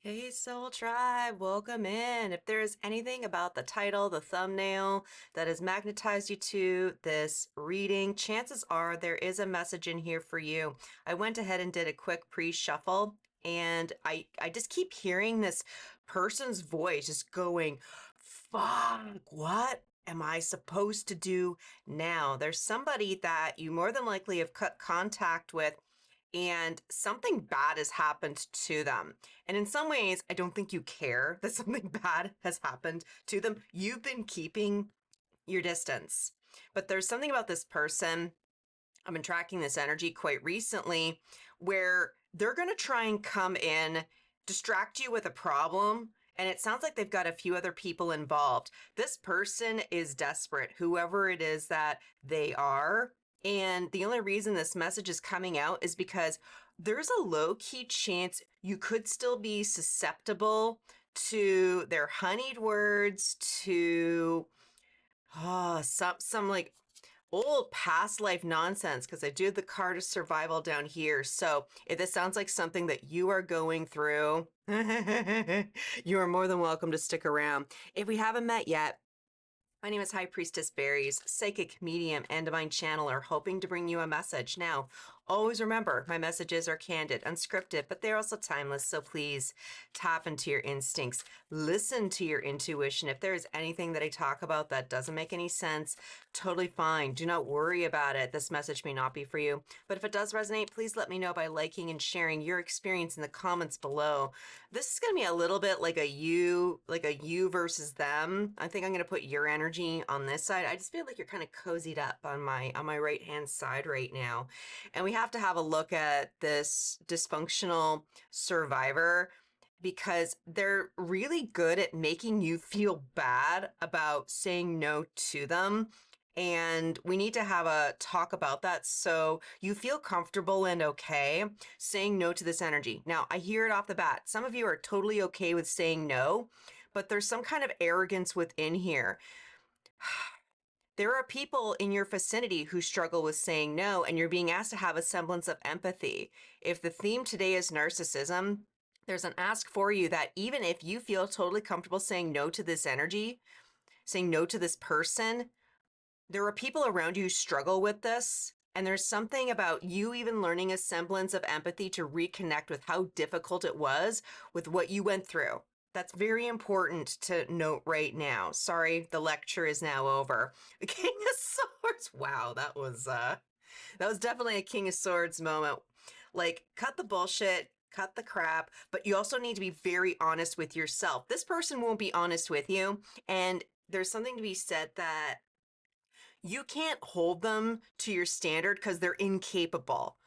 Hey Soul Tribe, welcome in. If there is anything about the title, the thumbnail that has magnetized you to this reading, chances are there is a message in here for you. I went ahead and did a quick pre-shuffle and I just keep hearing this person's voice just going, fuck, what am I supposed to do now? There's somebody that you more than likely have cut contact with and something bad has happened to them. And in some ways, I don't think you care that something bad has happened to them. You've been keeping your distance. But there's something about this person, I've been tracking this energy quite recently, where they're going to try and come in, distract you with a problem. And it sounds like they've got a few other people involved. This person is desperate, whoever it is that they are. And the only reason this message is coming out is because there's a low key chance you could still be susceptible to their honeyed words, to some like old past life nonsense, because I do the card of survival down here. So if this sounds like something that you are going through, you are more than welcome to stick around. If we haven't met yet, my name is High Priestess Berries, psychic medium and divine channeler, hoping to bring you a message. Now, always remember, my messages are candid, unscripted, but they're also timeless. So please tap into your instincts, listen to your intuition. If there is anything that I talk about that doesn't make any sense, totally fine. Do not worry about it. This message may not be for you. But if it does resonate, please let me know by liking and sharing your experience in the comments below. This is going to be a little bit like a you versus them. I think I'm going to put your energy on this side. I just feel like you're kind of cozied up on my right hand side right now. And we have to have a look at this dysfunctional survivor because they're really good at making you feel bad about saying no to them. And we need to have a talk about that so you feel comfortable and okay saying no to this energy. Now, I hear it off the bat. Some of you are totally okay with saying no, but there's some kind of arrogance within here. There are people in your vicinity who struggle with saying no, and you're being asked to have a semblance of empathy. If the theme today is narcissism, there's an ask for you that even if you feel totally comfortable saying no to this energy, saying no to this person, there are people around you who struggle with this. And there's something about you even learning a semblance of empathy to reconnect with how difficult it was with what you went through. That's very important to note right now. Sorry, the lecture is now over. The King of Swords. Wow, that was definitely a King of Swords moment. Like, cut the bullshit, cut the crap, but you also need to be very honest with yourself. This person won't be honest with you. And there's something to be said that you can't hold them to your standard because they're incapable.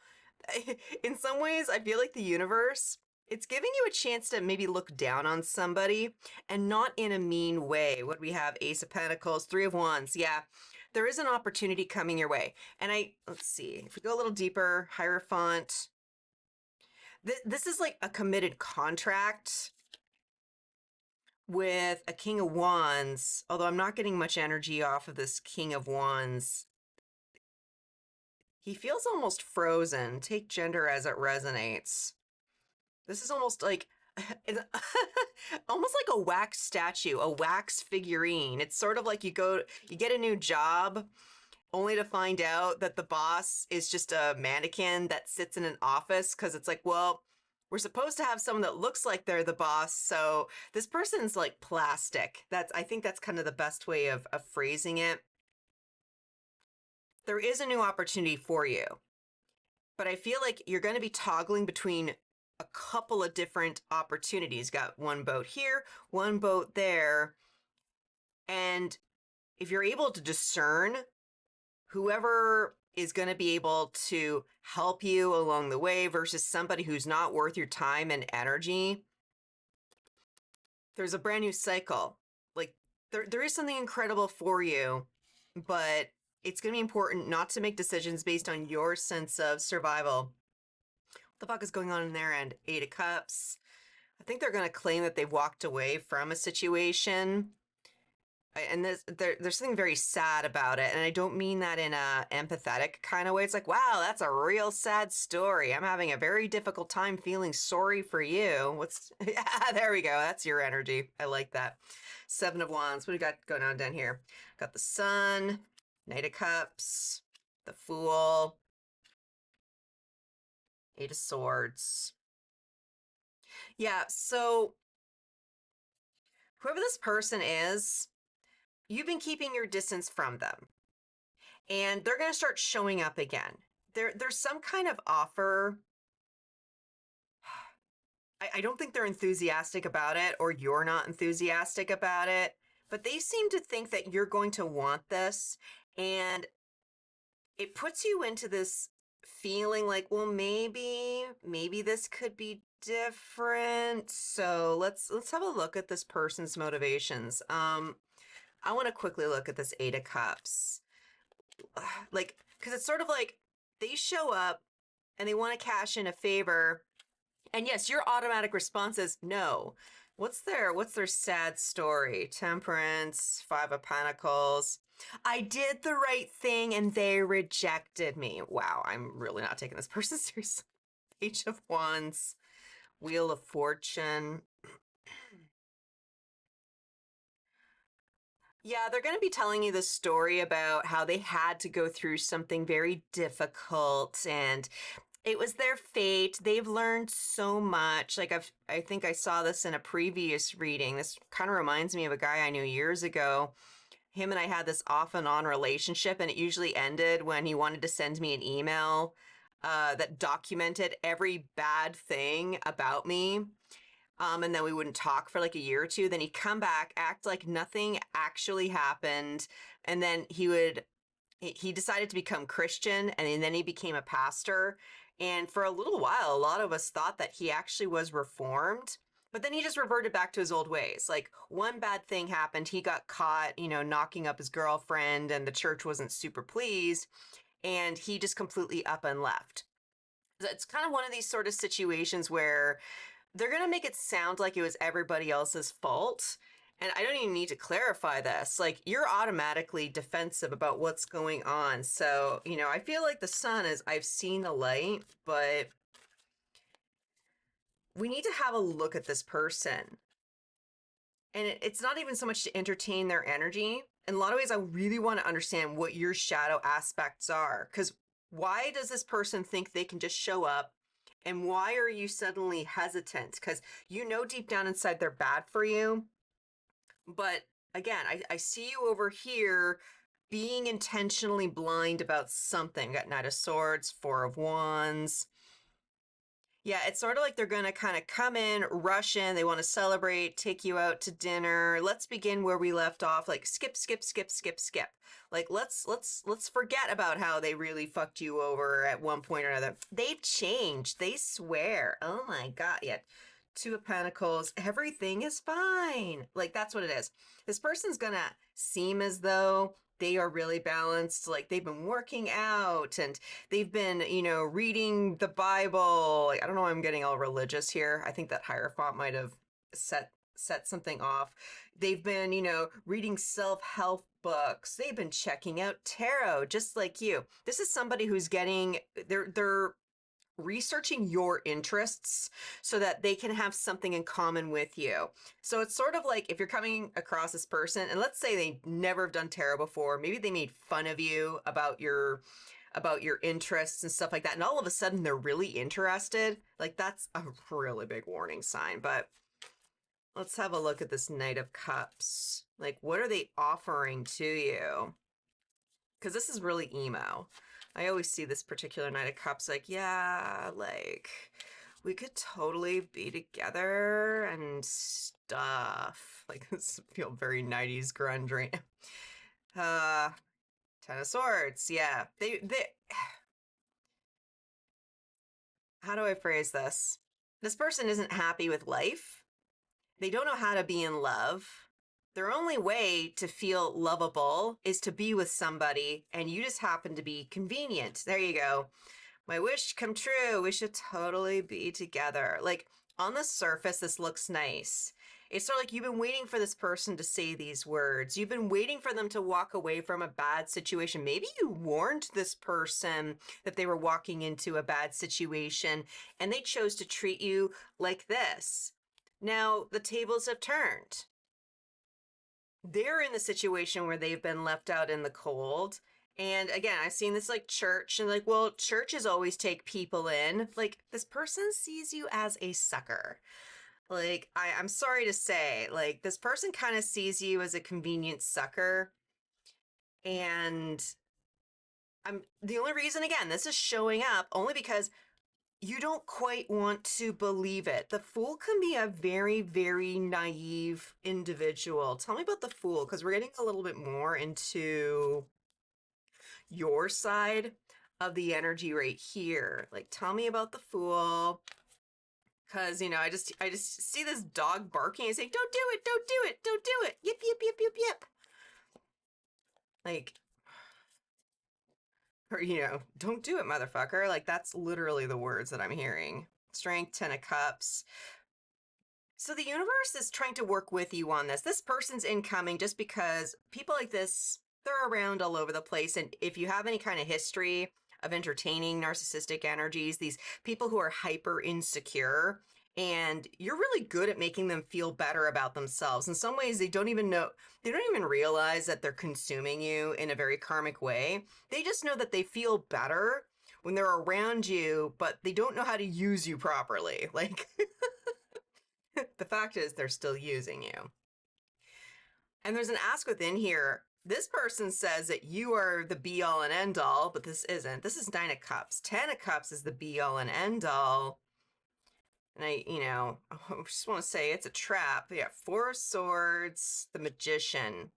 In some ways, I feel like the universe, it's giving you a chance to maybe look down on somebody and not in a mean way. What we have, Ace of Pentacles, Three of Wands. Yeah, there is an opportunity coming your way. And let's see, if we go a little deeper, Hierophant, this is like a committed contract with a King of Wands, although I'm not getting much energy off of this King of Wands. He feels almost frozen. Take gender as it resonates. This is almost like almost like a wax statue, a wax figurine. It's sort of like you get a new job only to find out that the boss is just a mannequin that sits in an office because it's like, well, we're supposed to have someone that looks like they're the boss. So this person's like plastic. I think that's kind of the best way of phrasing it. There is a new opportunity for you, but I feel like you're going to be toggling between a couple of different opportunities. Got one boat here, one boat there. And if you're able to discern whoever is going to be able to help you along the way versus somebody who's not worth your time and energy, there's a brand new cycle. Like there is something incredible for you, but it's going to be important not to make decisions based on your sense of survival. What the fuck is going on in their end? Eight of Cups. I think they're going to claim that they've walked away from a situation. And there's something very sad about it, and I don't mean that in a empathetic kind of way. It's like, wow, that's a real sad story. I'm having a very difficult time feeling sorry for you. What's yeah, there we go. That's your energy. I like that. Seven of Wands. What do we got going on down here? Got the Sun, Knight of Cups, the Fool, Eight of Swords. Yeah, so whoever this person is, you've been keeping your distance from them, and they're going to start showing up again. There's some kind of offer. I don't think they're enthusiastic about it, or you're not enthusiastic about it, but they seem to think that you're going to want this, and it puts you into this feeling like, well, maybe this could be different. So let's have a look at this person's motivations. I want to quickly look at this Eight of Cups. Like, because it's sort of like they show up and they want to cash in a favor, and yes, your automatic response is no. What's their sad story? Temperance, Five of Pentacles. I did the right thing and they rejected me. Wow, I'm really not taking this person seriously. Page of Wands, Wheel of Fortune. Yeah, they're going to be telling you the story about how they had to go through something very difficult, and it was their fate. They've learned so much. Like I think I saw this in a previous reading. This kind of reminds me of a guy I knew years ago. Him and I had this off and on relationship, and it usually ended when he wanted to send me an email that documented every bad thing about me. And then we wouldn't talk for like a year or two. Then he'd come back, act like nothing actually happened, and then he decided to become Christian, and then he became a pastor. And for a little while, a lot of us thought that he actually was reformed, but then he just reverted back to his old ways. Like one bad thing happened, he got caught, knocking up his girlfriend, and the church wasn't super pleased, and he just completely up and left. So it's kind of one of these sort of situations where they're going to make it sound like it was everybody else's fault. And I don't even need to clarify this. Like, you're automatically defensive about what's going on. So, I feel like the Sun is, I've seen the light, but we need to have a look at this person. And it's not even so much to entertain their energy. In a lot of ways, I really want to understand what your shadow aspects are. Because why does this person think they can just show up? And why are you suddenly hesitant? Because deep down inside they're bad for you. But again, I see you over here being intentionally blind about something. Got Knight of Swords, Four of Wands. Yeah, it's sort of like they're going to kind of come in, rush in. They want to celebrate, take you out to dinner. Let's begin where we left off. Like skip, skip, skip, skip, skip. Like let's forget about how they really fucked you over at one point or another. They've changed. They swear. Oh my God. Yeah. Two of Pentacles. Everything is fine. Like that's what it is. This person's going to seem as though they are really balanced. Like they've been working out and they've been, reading the Bible. Like, I don't know why I'm getting all religious here. I think that Hierophant might have set something off. They've been, reading self-help books. They've been checking out tarot, just like you. This is somebody who's they're researching your interests so that they can have something in common with you. So it's sort of like if you're coming across this person, and let's say they never have done tarot before, maybe they made fun of you about your interests and stuff like that, and all of a sudden they're really interested. Like that's a really big warning sign. But let's have a look at this Knight of Cups. Like, what are they offering to you? Because this is really emo. I always see this particular Knight of Cups like, yeah, like, we could totally be together and stuff. Like, this feel very 90s grunge, right? Ten of Swords, yeah. They, how do I phrase this? This person isn't happy with life. They don't know how to be in love. Their only way to feel lovable is to be with somebody, and you just happen to be convenient. There you go. My wish come true. We should totally be together. Like, on the surface, this looks nice. It's sort of like you've been waiting for this person to say these words. You've been waiting for them to walk away from a bad situation. Maybe you warned this person that they were walking into a bad situation and they chose to treat you like this. Now the tables have turned. They're in the situation where they've been left out in the cold. And again, I've seen this like church and like, well, churches always take people in. Like, this person sees you as a sucker. Like, I'm sorry to say, like, this person kind of sees you as a convenient sucker. And I'm the only reason, again, this is showing up only because you don't quite want to believe it. The Fool can be a very, very naive individual. Tell me about the Fool, because we're getting a little bit more into your side of the energy right here. Like, tell me about the Fool. Cause I just see this dog barking and saying, "Don't do it! Don't do it! Don't do it! Yip yip yip yip yip!" Like, or don't do it, motherfucker. Like, that's literally the words that I'm hearing. Strength, 10 of Cups. So the universe is trying to work with you on this. This person's incoming just because people like this, they're around all over the place. And if you have any kind of history of entertaining narcissistic energies, these people who are hyper insecure, and you're really good at making them feel better about themselves. In some ways, they don't even realize that they're consuming you in a very karmic way. They just know that they feel better when they're around you, but they don't know how to use you properly. Like, the fact is, they're still using you. And there's an ask within here. This person says that you are the be all and end all, but this isn't. This is 9 of Cups. 10 of Cups is the be all and end all. And I just want to say it's a trap. Yeah, 4 of Swords, the Magician.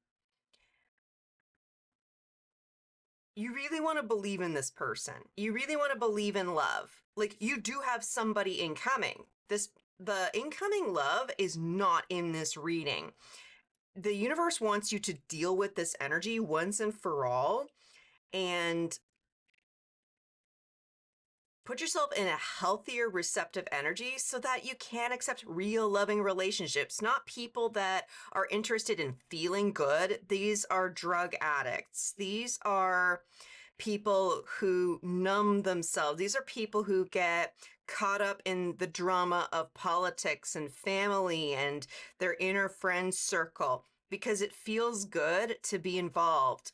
You really want to believe in this person. You really want to believe in love. Like, you do have somebody incoming. The incoming love is not in this reading. The universe wants you to deal with this energy once and for all and put yourself in a healthier, receptive energy so that you can accept real loving relationships, not people that are interested in feeling good. These are drug addicts. These are people who numb themselves. These are people who get caught up in the drama of politics and family and their inner friend circle because it feels good to be involved.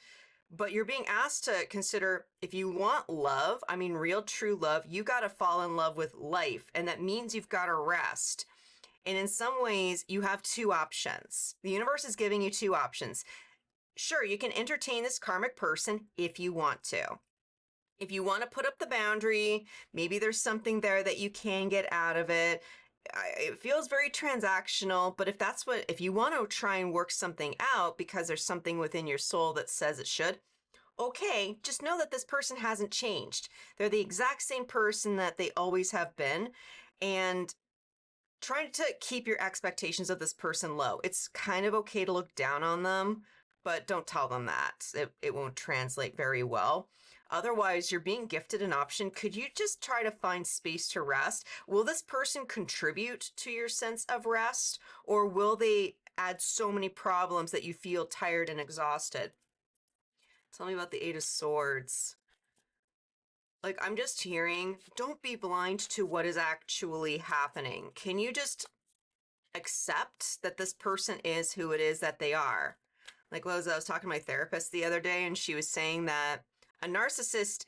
But you're being asked to consider, if you want love, I mean real true love, you got to fall in love with life. And that means you've got to rest. And in some ways, you have 2 options. The universe is giving you 2 options. Sure, you can entertain this karmic person if you want to. If you want to put up the boundary, maybe there's something there that you can get out of it. It feels very transactional, but if you want to try and work something out because there's something within your soul that says it should, okay, just know that this person hasn't changed. They're the exact same person that they always have been. And try to keep your expectations of this person low. It's kind of okay to look down on them, but don't tell them that. It won't translate very well. Otherwise, you're being gifted an option. Could you just try to find space to rest? Will this person contribute to your sense of rest, or will they add so many problems that you feel tired and exhausted? Tell me about the 8 of Swords. Like, I'm just hearing, don't be blind to what is actually happening. Can you just accept that this person is who it is that they are? Like, I was talking to my therapist the other day, and she was saying that a narcissist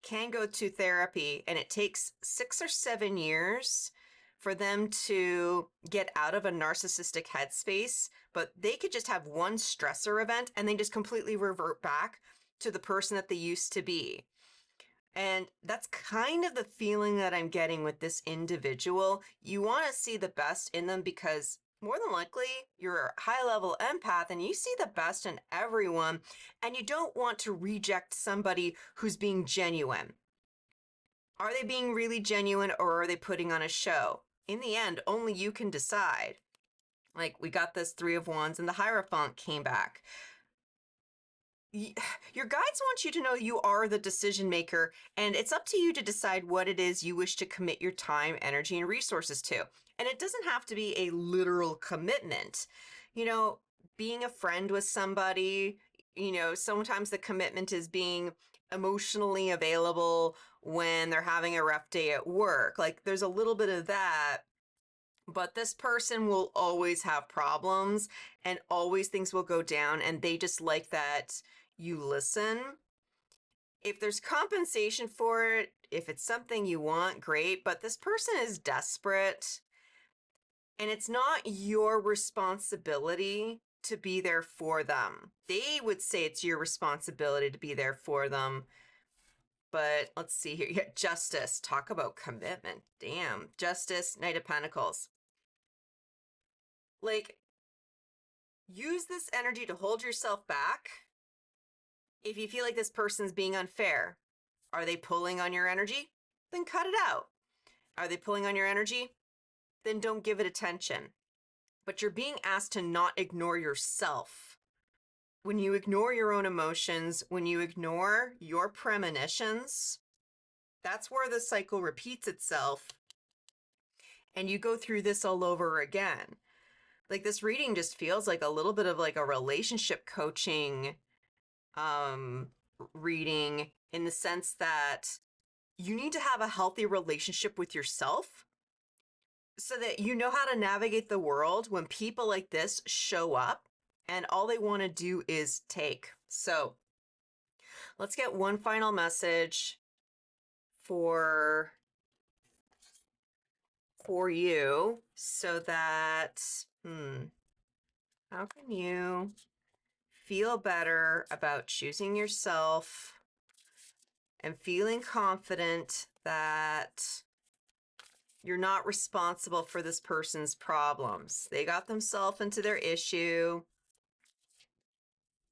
can go to therapy and it takes 6 or 7 years for them to get out of a narcissistic headspace, but they could just have one stressor event and they just completely revert back to the person that they used to be. And that's kind of the feeling that I'm getting with this individual. You want to see the best in them because more than likely you're a high-level empath and you see the best in everyone, and you don't want to reject somebody who's being genuine. Are they being really genuine, or are they putting on a show? In the end, only you can decide. Like, we got this 3 of Wands and the Hierophant came back. Your guides want you to know you are the decision maker, and it's up to you to decide what it is you wish to commit your time, energy, and resources to. And it doesn't have to be a literal commitment. You know, being a friend with somebody, sometimes the commitment is being emotionally available when they're having a rough day at work. Like there's a little bit of that, but this person will always have problems and always things will go down, and they just like that you listen. If there's compensation for it, if it's something you want, great, but this person is desperate and it's not your responsibility to be there for them. They would say it's your responsibility to be there for them. But let's see here. Yeah, justice. Talk about commitment. Damn. Justice, Knight of Pentacles. Like, use this energy to hold yourself back if you feel like this person's being unfair. Are they pulling on your energy? Then cut it out. Are they pulling on your energy? Then don't give it attention. But you're being asked to not ignore yourself. When you ignore your own emotions, when you ignore your premonitions, that's where the cycle repeats itself. And you go through this all over again. Like this reading just feels like a little bit of like a relationship coaching reading, in the sense that you need to have a healthy relationship with yourself so that you know how to navigate the world when people like this show up and all they want to do is take. So let's get one final message for you so that how can you feel better about choosing yourself and feeling confident that you're not responsible for this person's problems. They got themselves into their issue.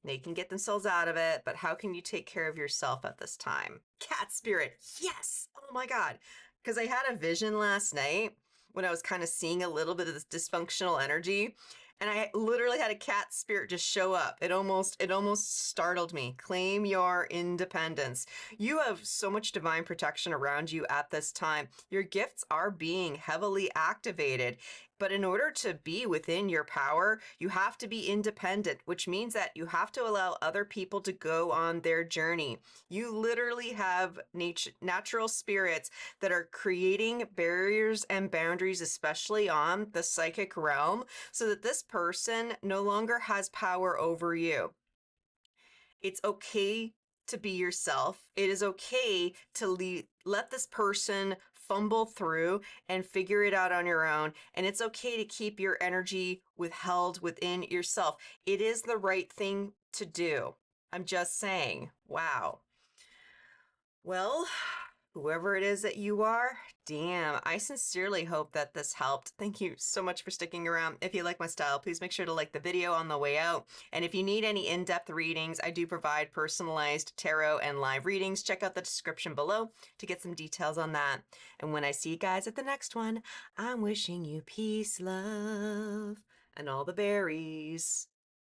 They can get themselves out of it, but how can you take care of yourself at this time? Cat spirit, yes! Oh my God. Because I had a vision last night when I was kind of seeing a little bit of this dysfunctional energy, and I literally had a cat spirit just show up. It almost startled me. Claim your independence. You have so much divine protection around you at this time. Your gifts are being heavily activated. But in order to be within your power, you have to be independent, which means that you have to allow other people to go on their journey. You literally have natural spirits that are creating barriers and boundaries, especially on the psychic realm, so that this person no longer has power over you. It's okay to be yourself. It is okay to let this person fumble through and figure it out on your own. And it's okay to keep your energy withheld within yourself. It is the right thing to do. I'm just saying, wow. Well, whoever it is that you are, damn, I sincerely hope that this helped. Thank you so much for sticking around. If you like my style, please make sure to like the video on the way out. And if you need any in-depth readings, I do provide personalized tarot and live readings. Check out the description below to get some details on that. And when I see you guys at the next one, I'm wishing you peace, love, and all the berries.